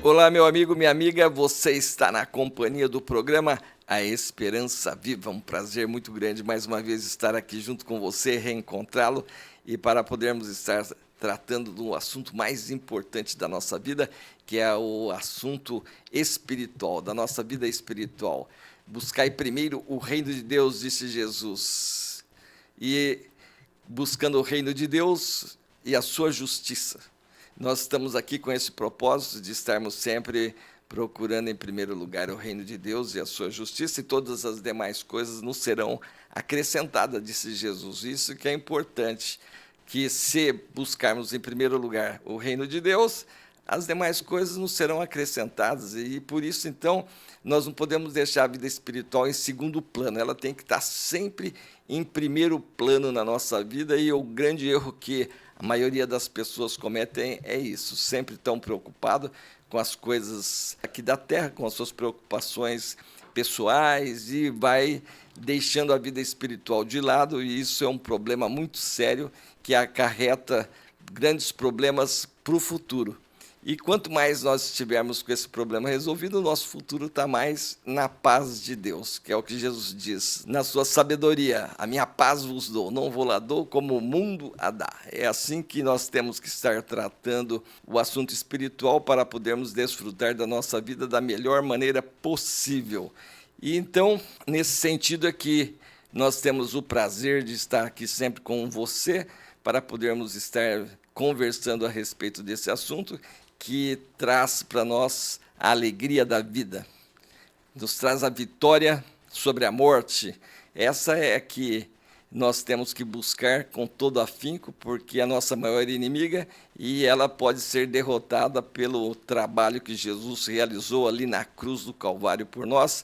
Olá, meu amigo, minha amiga, você está na companhia do programa A Esperança Viva. Um prazer muito grande mais uma vez estar aqui junto com você, reencontrá-lo e para podermos estar tratando do assunto mais importante da nossa vida, que é o assunto espiritual, da nossa vida espiritual. Buscai primeiro o reino de Deus, disse Jesus, e buscando o reino de Deus e a sua justiça. Nós estamos aqui com esse propósito de estarmos sempre procurando em primeiro lugar o reino de Deus e a sua justiça, e todas as demais coisas nos serão acrescentadas, disse Jesus. Isso que é importante, que se buscarmos em primeiro lugar o reino de Deus, as demais coisas nos serão acrescentadas, e por isso, então, nós não podemos deixar a vida espiritual em segundo plano, ela tem que estar sempre em primeiro plano na nossa vida, e o grande erro que a maioria das pessoas cometem é isso, sempre estão preocupados com as coisas aqui da terra, com as suas preocupações pessoais, e vai deixando a vida espiritual de lado, e isso é um problema muito sério que acarreta grandes problemas para o futuro. E quanto mais nós estivermos com esse problema resolvido, o nosso futuro está mais na paz de Deus, que é o que Jesus diz, na sua sabedoria: a minha paz vos dou, não vou lá dou como o mundo a dá. É assim que nós temos que estar tratando o assunto espiritual para podermos desfrutar da nossa vida da melhor maneira possível. E então, nesse sentido é que nós temos o prazer de estar aqui sempre com você, para podermos estar conversando a respeito desse assunto, que traz para nós a alegria da vida, nos traz a vitória sobre a morte. Essa é a que nós temos que buscar com todo afinco, porque é a nossa maior inimiga, e ela pode ser derrotada pelo trabalho que Jesus realizou ali na cruz do Calvário por nós.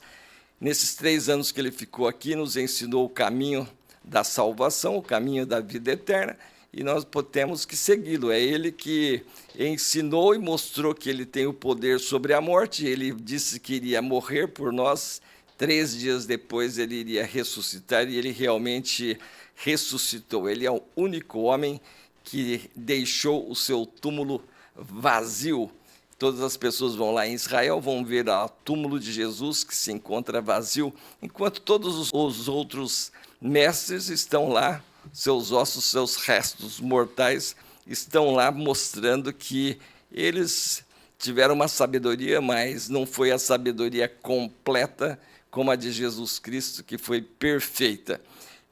Nesses 3 anos que ele ficou aqui, nos ensinou o caminho da salvação, o caminho da vida eterna, e nós temos que segui-lo. É ele que ensinou e mostrou que ele tem o poder sobre a morte. Ele disse que iria morrer por nós, 3 dias depois ele iria ressuscitar, e ele realmente ressuscitou. Ele é o único homem que deixou o seu túmulo vazio. Todas as pessoas vão lá em Israel, vão ver o túmulo de Jesus que se encontra vazio, enquanto todos os outros mestres estão lá, seus ossos, seus restos mortais estão lá, mostrando que eles tiveram uma sabedoria, mas não foi a sabedoria completa como a de Jesus Cristo, que foi perfeita.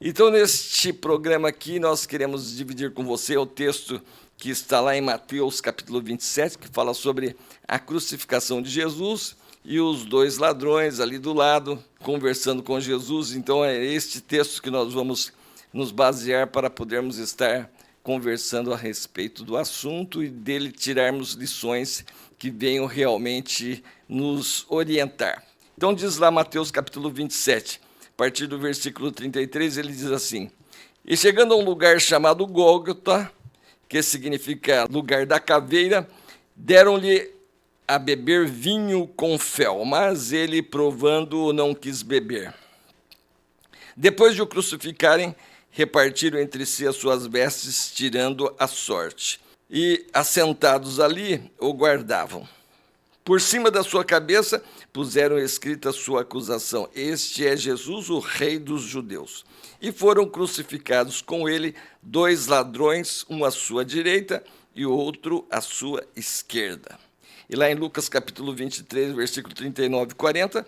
Então, neste programa aqui, nós queremos dividir com você o texto que está lá em Mateus capítulo 27, que fala sobre a crucificação de Jesus e os 2 ladrões ali do lado, conversando com Jesus. Então, é este texto que nós vamos nos basear para podermos estar conversando a respeito do assunto e dele tirarmos lições que venham realmente nos orientar. Então diz lá Mateus capítulo 27, a partir do versículo 33, ele diz assim: e chegando a um lugar chamado Gólgota, que significa lugar da caveira, deram-lhe a beber vinho com fel, mas ele, provando, não quis beber. Depois de o crucificarem, repartiram entre si as suas vestes, tirando a sorte. E, assentados ali, o guardavam. Por cima da sua cabeça, puseram escrita a sua acusação: este é Jesus, o Rei dos Judeus. E foram crucificados com ele 2 ladrões, um à sua direita e o outro à sua esquerda. E lá em Lucas capítulo 23, versículo 39 e 40,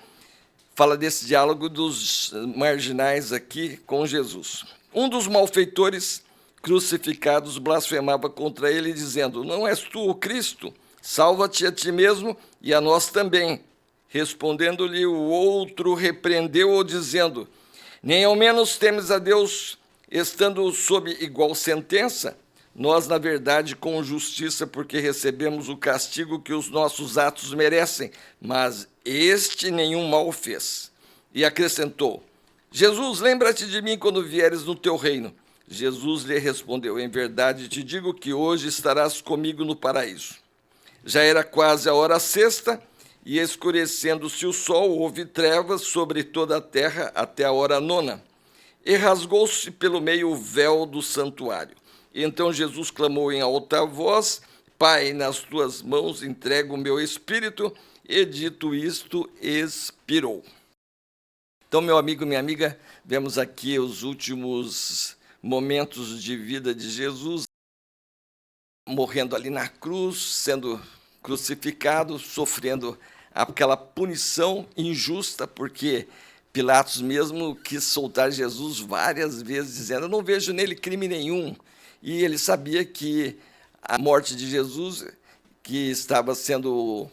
fala desse diálogo dos marginais aqui com Jesus. Um dos malfeitores crucificados blasfemava contra ele, dizendo: não és tu o Cristo? Salva-te a ti mesmo e a nós também. Respondendo-lhe o outro, repreendeu-o, dizendo: nem ao menos temes a Deus, estando sob igual sentença? Nós, na verdade, com justiça, porque recebemos o castigo que os nossos atos merecem, mas este nenhum mal fez. E acrescentou: Jesus, lembra-te de mim quando vieres no teu reino. Jesus lhe respondeu: em verdade te digo que hoje estarás comigo no paraíso. Já era quase a hora sexta, e escurecendo-se o sol, houve trevas sobre toda a terra até a hora 9. E rasgou-se pelo meio o véu do santuário. E então Jesus clamou em alta voz: Pai, nas tuas mãos entrego o meu espírito, e dito isto, expirou. Então, meu amigo, minha amiga, vemos aqui os últimos momentos de vida de Jesus, morrendo ali na cruz, sendo crucificado, sofrendo aquela punição injusta, porque Pilatos mesmo quis soltar Jesus várias vezes, dizendo: eu não vejo nele crime nenhum. E ele sabia que a morte de Jesus, que estava sendo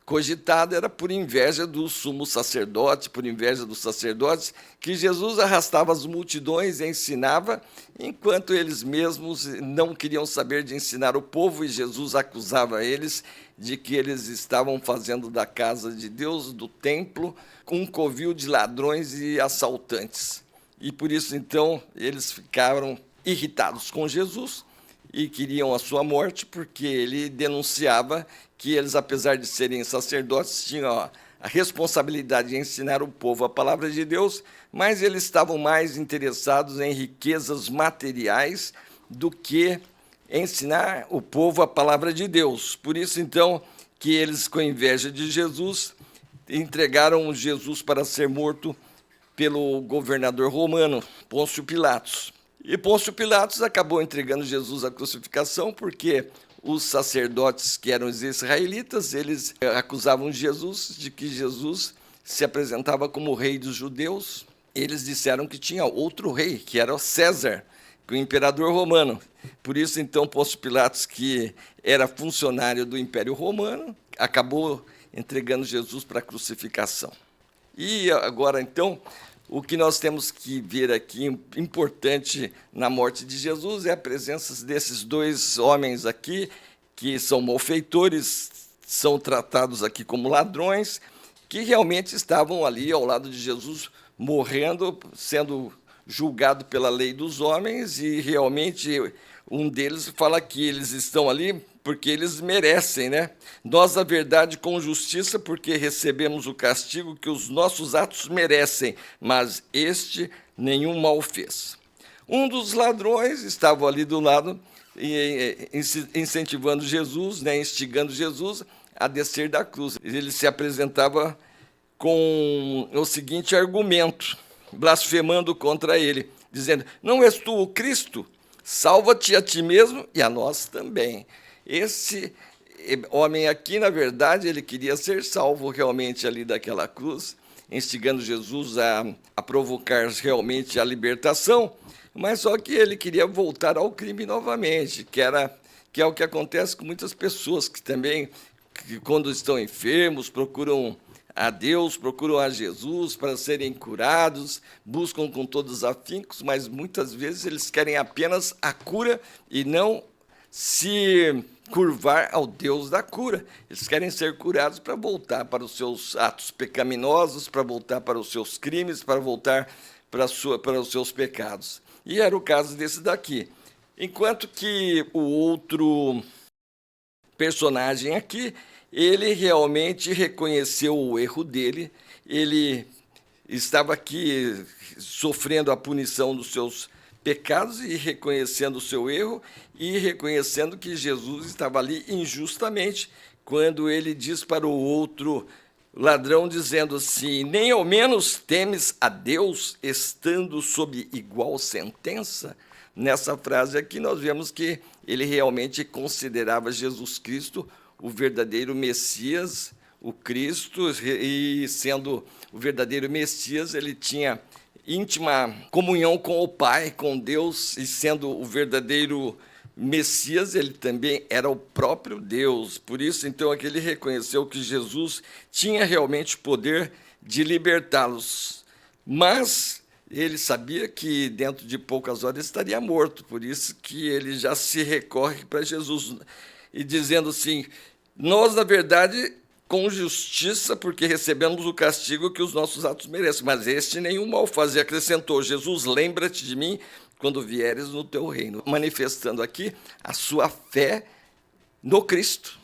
cogitada, era por inveja do sumo sacerdote, por inveja dos sacerdotes, que Jesus arrastava as multidões e ensinava, enquanto eles mesmos não queriam saber de ensinar o povo, e Jesus acusava eles de que eles estavam fazendo da casa de Deus, do templo, um covil de ladrões e assaltantes. E por isso, então, eles ficaram irritados com Jesus e queriam a sua morte, porque ele denunciava que eles, apesar de serem sacerdotes, tinham a responsabilidade de ensinar o povo a palavra de Deus, mas eles estavam mais interessados em riquezas materiais do que ensinar o povo a palavra de Deus. Por isso, então, que eles, com inveja de Jesus, entregaram Jesus para ser morto pelo governador romano, Pôncio Pilatos. E Pôncio Pilatos acabou entregando Jesus à crucificação, porque os sacerdotes, que eram os israelitas, eles acusavam Jesus de que Jesus se apresentava como rei dos judeus. Eles disseram que tinha outro rei, que era o César, o imperador romano. Por isso, então, Pôncio Pilatos, que era funcionário do Império Romano, acabou entregando Jesus para a crucificação. E agora, então, o que nós temos que ver aqui, importante na morte de Jesus, é a presença desses dois homens aqui, que são malfeitores, são tratados aqui como ladrões, que realmente estavam ali ao lado de Jesus, morrendo, sendo julgado pela lei dos homens, e realmente um deles fala que eles estão ali porque eles merecem, né? Nós, na verdade, com justiça, porque recebemos o castigo que os nossos atos merecem, mas este nenhum mal fez. Um dos ladrões estava ali do lado, incentivando Jesus, né, instigando Jesus a descer da cruz. Ele se apresentava com o seguinte argumento, blasfemando contra ele, dizendo: não és tu o Cristo? Salva-te a ti mesmo e a nós também. Esse homem aqui, na verdade, ele queria ser salvo realmente ali daquela cruz, instigando Jesus a provocar realmente a libertação, mas só que ele queria voltar ao crime novamente, que é o que acontece com muitas pessoas que também, que quando estão enfermos, procuram a Deus, procuram a Jesus para serem curados, buscam com todos os afincos, mas muitas vezes eles querem apenas a cura e não se curvar ao Deus da cura. Eles querem ser curados para voltar para os seus atos pecaminosos, para voltar para os seus crimes, para voltar para os seus pecados. E era o caso desse daqui. Enquanto que o outro personagem aqui, ele realmente reconheceu o erro dele, ele estava aqui sofrendo a punição dos seus pecados e reconhecendo o seu erro e reconhecendo que Jesus estava ali injustamente, quando ele diz para o outro ladrão, dizendo assim: nem ao menos temes a Deus, estando sob igual sentença? Nessa frase aqui nós vemos que ele realmente considerava Jesus Cristo o verdadeiro Messias, o Cristo, e sendo o verdadeiro Messias, ele tinha íntima comunhão com o Pai, com Deus, e sendo o verdadeiro Messias, ele também era o próprio Deus. Por isso, então, aqui ele reconheceu que Jesus tinha realmente o poder de libertá-los, mas ele sabia que dentro de poucas horas estaria morto, por isso que ele já se recorre para Jesus, e dizendo assim: nós, na verdade, com justiça, porque recebemos o castigo que os nossos atos merecem, mas este nenhum mal faz. E acrescentou: Jesus, lembra-te de mim quando vieres no teu reino. Manifestando aqui a sua fé no Cristo,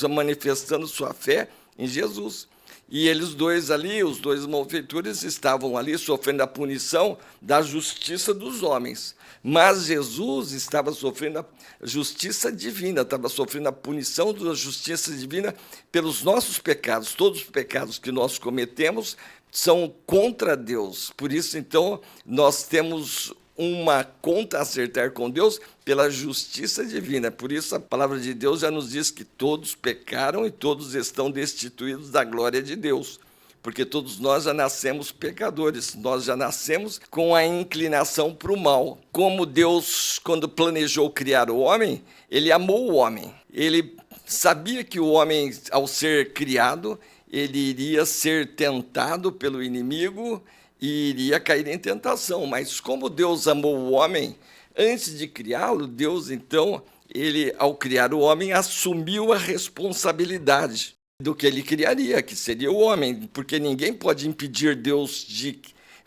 manifestando sua fé em Jesus. E eles dois ali, os dois malfeitores, estavam ali sofrendo a punição da justiça dos homens. Mas Jesus estava sofrendo a justiça divina, estava sofrendo a punição da justiça divina pelos nossos pecados. Todos os pecados que nós cometemos são contra Deus. Por isso, então, nós temos uma conta a acertar com Deus pela justiça divina. Por isso a palavra de Deus já nos diz que todos pecaram e todos estão destituídos da glória de Deus. Porque todos nós já nascemos pecadores, nós já nascemos com a inclinação para o mal. Como Deus, quando planejou criar o homem, ele amou o homem. Ele sabia que o homem, ao ser criado, ele iria ser tentado pelo inimigo e iria cair em tentação. Mas como Deus amou o homem, antes de criá-lo, Deus, então, ele, ao criar o homem, assumiu a responsabilidade do que ele criaria, que seria o homem, porque ninguém pode impedir Deus de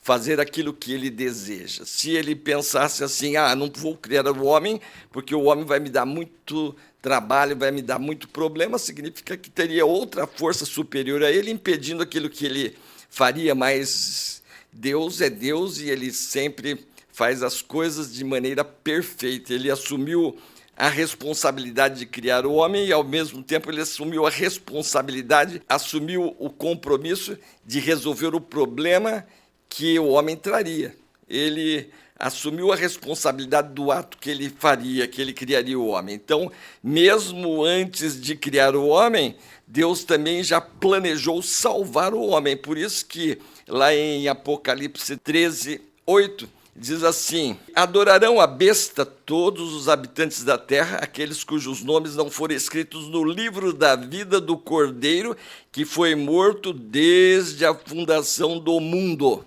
fazer aquilo que ele deseja. Se ele pensasse assim, não vou criar o homem, porque o homem vai me dar muito trabalho, vai me dar muito problema, significa que teria outra força superior a ele, impedindo aquilo que ele faria, mas Deus é Deus e ele sempre faz as coisas de maneira perfeita. Ele assumiu a responsabilidade de criar o homem e, ao mesmo tempo, ele assumiu a responsabilidade, assumiu o compromisso de resolver o problema que o homem traria. Ele assumiu a responsabilidade do ato que ele faria, que ele criaria o homem. Então, mesmo antes de criar o homem, Deus também já planejou salvar o homem. Por isso que, lá em Apocalipse 13:8, diz assim: adorarão a besta todos os habitantes da terra, aqueles cujos nomes não forem escritos no livro da vida do Cordeiro, que foi morto desde a fundação do mundo.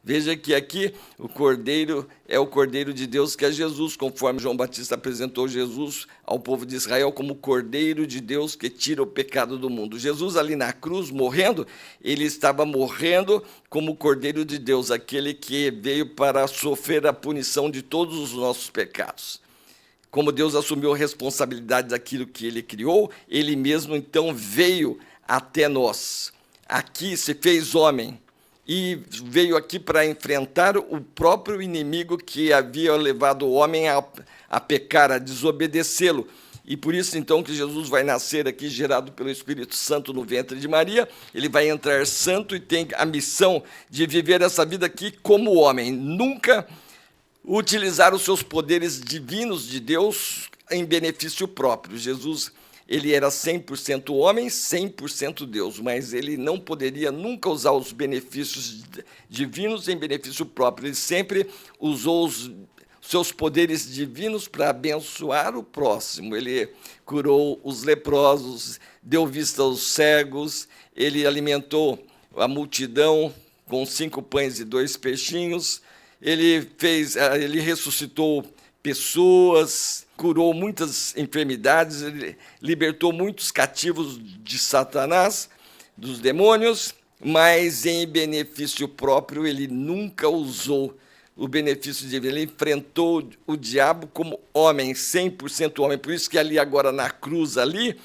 Veja que aqui o Cordeiro é o Cordeiro de Deus, que é Jesus, conforme João Batista apresentou Jesus ao povo de Israel como Cordeiro de Deus que tira o pecado do mundo. Jesus ali na cruz, morrendo, ele estava morrendo como Cordeiro de Deus, aquele que veio para sofrer a punição de todos os nossos pecados. Como Deus assumiu a responsabilidade daquilo que ele criou, ele mesmo então veio até nós. Aqui se fez homem e veio aqui para enfrentar o próprio inimigo que havia levado o homem a pecar, a desobedecê-lo. E por isso, então, que Jesus vai nascer aqui, gerado pelo Espírito Santo no ventre de Maria. Ele vai entrar santo e tem a missão de viver essa vida aqui como homem. Nunca utilizar os seus poderes divinos de Deus em benefício próprio. Jesus, ele era 100% homem, 100% Deus, mas ele não poderia nunca usar os benefícios divinos em benefício próprio. Ele sempre usou os seus poderes divinos para abençoar o próximo. Ele curou os leprosos, deu vista aos cegos, ele alimentou a multidão com 5 pães e 2 peixinhos, ele ressuscitou pessoas, curou muitas enfermidades, ele libertou muitos cativos de Satanás, dos demônios, mas em benefício próprio ele nunca usou o benefício divino. Ele enfrentou o diabo como homem, 100% homem. Por isso que ali agora na cruz ali,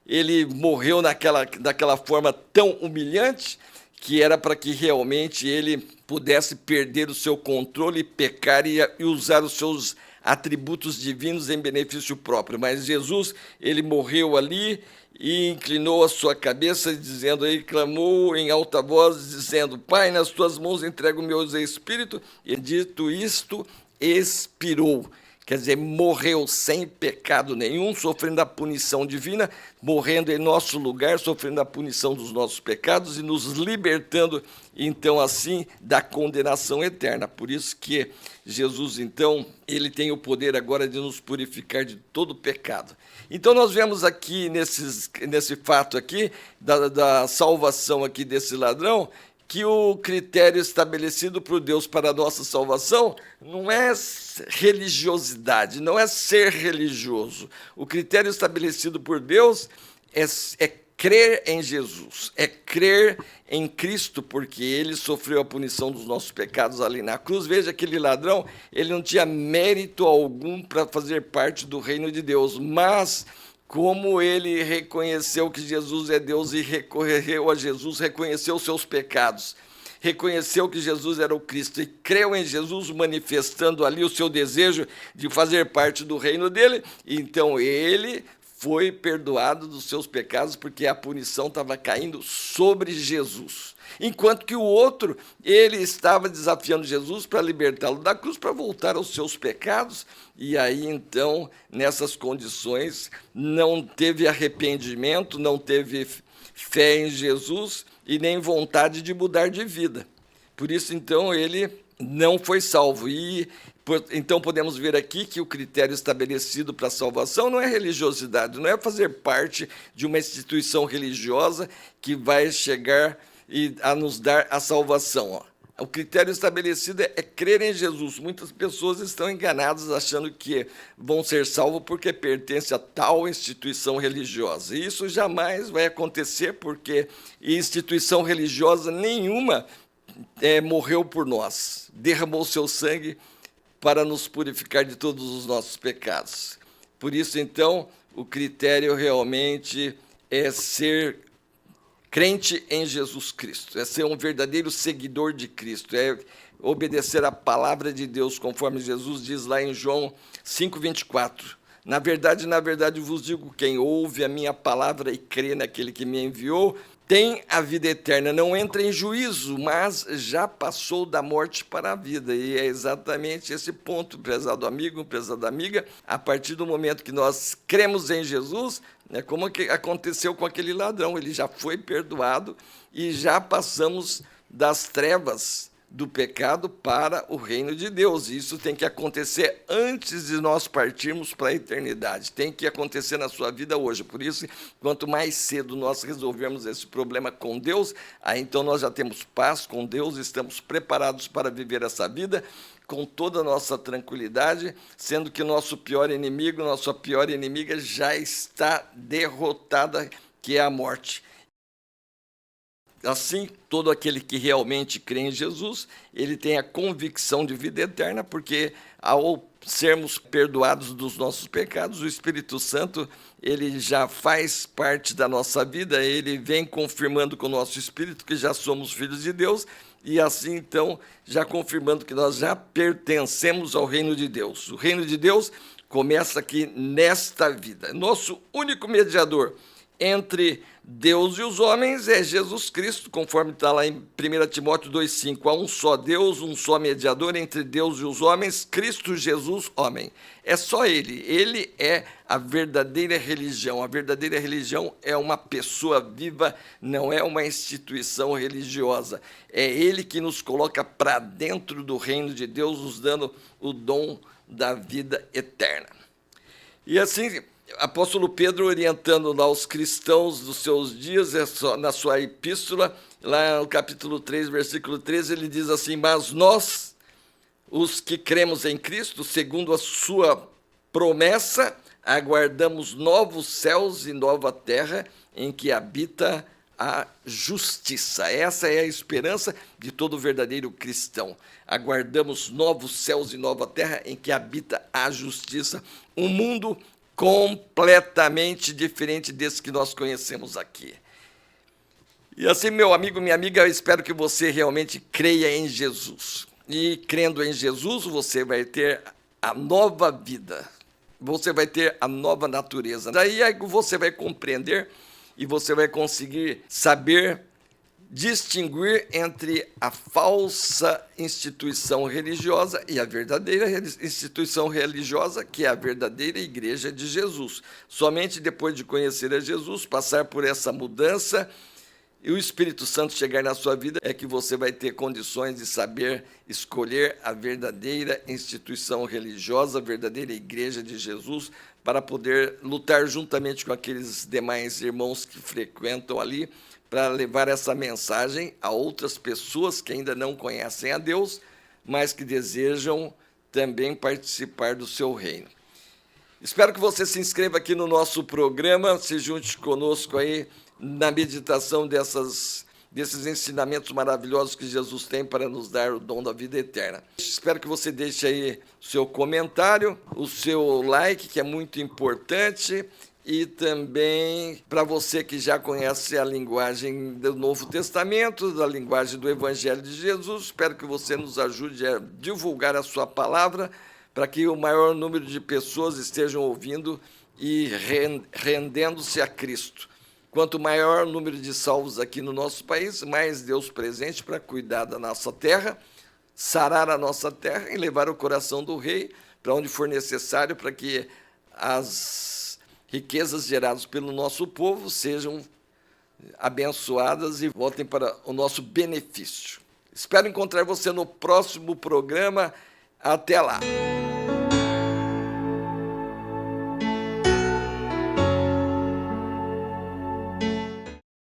ele morreu daquela forma tão humilhante, que era para que realmente ele pudesse perder o seu controle, pecar e usar os seus atributos divinos em benefício próprio. Mas Jesus, ele morreu ali e inclinou a sua cabeça, dizendo, ele clamou em alta voz, dizendo, Pai, nas tuas mãos entrego o meu espírito, e dito isto, expirou. Quer dizer, morreu sem pecado nenhum, sofrendo a punição divina, morrendo em nosso lugar, sofrendo a punição dos nossos pecados e nos libertando, então, assim, da condenação eterna. Por isso que Jesus, então, ele tem o poder agora de nos purificar de todo pecado. Então, nós vemos aqui, nesse fato aqui, da salvação aqui desse ladrão, que o critério estabelecido por Deus para a nossa salvação não é religiosidade, não é ser religioso. O critério estabelecido por Deus é crer em Jesus, é crer em Cristo, porque ele sofreu a punição dos nossos pecados ali na cruz. Veja, aquele ladrão, ele não tinha mérito algum para fazer parte do reino de Deus, mas como ele reconheceu que Jesus é Deus e recorreu a Jesus, reconheceu os seus pecados, reconheceu que Jesus era o Cristo e creu em Jesus, manifestando ali o seu desejo de fazer parte do reino dele, então ele foi perdoado dos seus pecados, porque a punição estava caindo sobre Jesus. Enquanto que o outro, ele estava desafiando Jesus para libertá-lo da cruz, para voltar aos seus pecados, e aí então, nessas condições, não teve arrependimento, não teve fé em Jesus e nem vontade de mudar de vida. Por isso, então, ele não foi salvo. E então podemos ver aqui que o critério estabelecido para a salvação não é religiosidade, não é fazer parte de uma instituição religiosa que vai chegar a nos dar a salvação. O critério estabelecido é crer em Jesus. Muitas pessoas estão enganadas achando que vão ser salvos porque pertencem a tal instituição religiosa. E isso jamais vai acontecer, porque instituição religiosa nenhuma morreu por nós, derramou seu sangue para nos purificar de todos os nossos pecados. Por isso, então, o critério realmente é ser crente em Jesus Cristo, é ser um verdadeiro seguidor de Cristo, é obedecer a palavra de Deus, conforme Jesus diz lá em João 5,24. Na verdade, vos digo, quem ouve a minha palavra e crê naquele que me enviou, tem a vida eterna, não entra em juízo, mas já passou da morte para a vida. E é exatamente esse ponto, prezado amigo, prezada amiga, a partir do momento que nós cremos em Jesus, como que aconteceu com aquele ladrão, ele já foi perdoado e já passamos das trevas do pecado para o reino de Deus. Isso tem que acontecer antes de nós partirmos para a eternidade. Tem que acontecer na sua vida hoje. Por isso, quanto mais cedo nós resolvermos esse problema com Deus, aí então nós já temos paz com Deus, estamos preparados para viver essa vida com toda a nossa tranquilidade, sendo que nosso pior inimigo, nossa pior inimiga já está derrotada, que é a morte. Assim, todo aquele que realmente crê em Jesus, ele tem a convicção de vida eterna, porque ao sermos perdoados dos nossos pecados, o Espírito Santo, ele já faz parte da nossa vida, ele vem confirmando com o nosso espírito que já somos filhos de Deus, e assim, então, já confirmando que nós já pertencemos ao reino de Deus. O reino de Deus começa aqui nesta vida. Nosso único mediador entre Deus e os homens é Jesus Cristo, conforme está lá em 1 Timóteo 2,5. Há um só Deus, um só mediador entre Deus e os homens, Cristo Jesus, homem. É só Ele. Ele é a verdadeira religião. A verdadeira religião é uma pessoa viva, não é uma instituição religiosa. É Ele que nos coloca para dentro do reino de Deus, nos dando o dom da vida eterna. E assim, apóstolo Pedro, orientando lá os cristãos dos seus dias, na sua epístola, lá no capítulo 3, versículo 13, ele diz assim: mas nós, os que cremos em Cristo, segundo a sua promessa, aguardamos novos céus e nova terra em que habita a justiça. Essa é a esperança de todo verdadeiro cristão. Aguardamos novos céus e nova terra em que habita a justiça. Um mundo completamente diferente desse que nós conhecemos aqui. E assim, meu amigo, minha amiga, eu espero que você realmente creia em Jesus. E crendo em Jesus, você vai ter a nova vida. Você vai ter a nova natureza. Daí você vai compreender e você vai conseguir saber distinguir entre a falsa instituição religiosa e a verdadeira instituição religiosa, que é a verdadeira igreja de Jesus. Somente depois de conhecer a Jesus, passar por essa mudança e o Espírito Santo chegar na sua vida, é que você vai ter condições de saber escolher a verdadeira instituição religiosa, a verdadeira igreja de Jesus, para poder lutar juntamente com aqueles demais irmãos que frequentam ali, para levar essa mensagem a outras pessoas que ainda não conhecem a Deus, mas que desejam também participar do seu reino. Espero que você se inscreva aqui no nosso programa, se junte conosco aí na meditação desses ensinamentos maravilhosos que Jesus tem para nos dar o dom da vida eterna. Espero que você deixe aí o seu comentário, o seu like, que é muito importante, e também para você que já conhece a linguagem do Novo Testamento, da linguagem do Evangelho de Jesus. Espero que você nos ajude a divulgar a sua palavra para que o maior número de pessoas estejam ouvindo e rendendo-se a Cristo. Quanto maior o número de salvos aqui no nosso país, mais Deus presente para cuidar da nossa terra, sarar a nossa terra e levar o coração do rei para onde for necessário, para que as riquezas geradas pelo nosso povo sejam abençoadas e voltem para o nosso benefício. Espero encontrar você no próximo programa. Até lá!